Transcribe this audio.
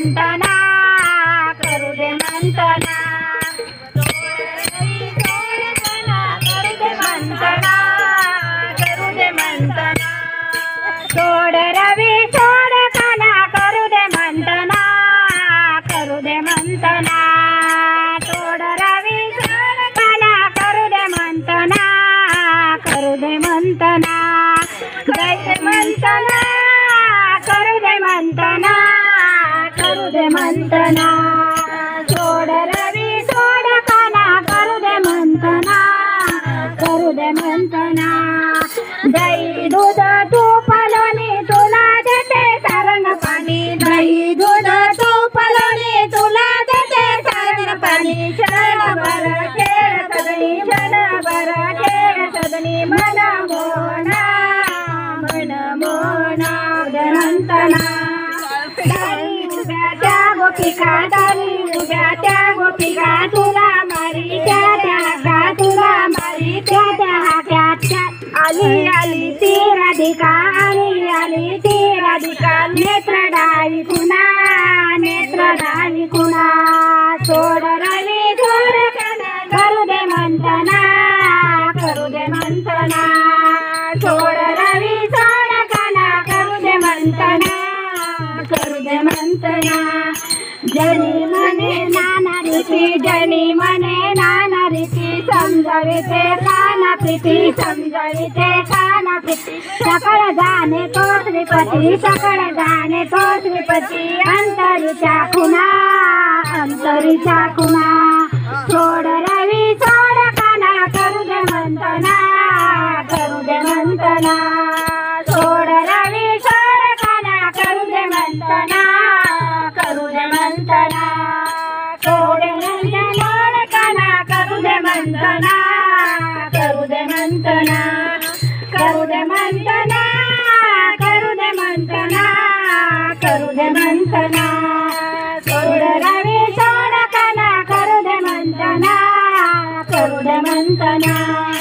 मंथना करू दे मंथना सोड रवी सोड कणा करू दे मंथना करू दे मंथना सोड रवी सोड कणा करू दे मंथना करू दे मंथना जय मंथना करू दे मंथना करू दे मंथना सोड रवी सोड कणा करू दे मंथना करू दे मंथना दही दूध तूप लोणी तुला देते सारंग पाणी दही दूध तूप लोणी तुला देते सारंग पाणी क्षणभर खेळ सदनी क्षणभर खेळ सदनी मन मोना मंथना दारी उभ्या त्या गोपिका दारी उभ्या त्या गोपिका तुला मारी त्या तुला मारी त्या आली आली ती राधिका आली ती राधिका नेत्र डावी कुणा सोड रवी सोड कणा करू दे मंथना करू दे मंथना सोड रवी सोड कणा करू दे मंथना करू दे मंथना जनी मने नाना रीती जनी मने नाना रीती समजाविते काना प्रीती समजाविते काना प्रीती सकळ जाणे तो श्रीपती सकळ जाणे तो श्रीपती अंतरीच्या खुणा सोड रवी सोड काना करू दे मंथना करू दे मंथना सोड रवी सोड काना करू दे मंथना करू दे मंथना करू दे मंथना काना करू दे मंथना करू दे मंथना करू दे मंथना करू दे मंथना करू दे मंथना सोड रवी सोड काना करू दे मंथना करू दे मंथना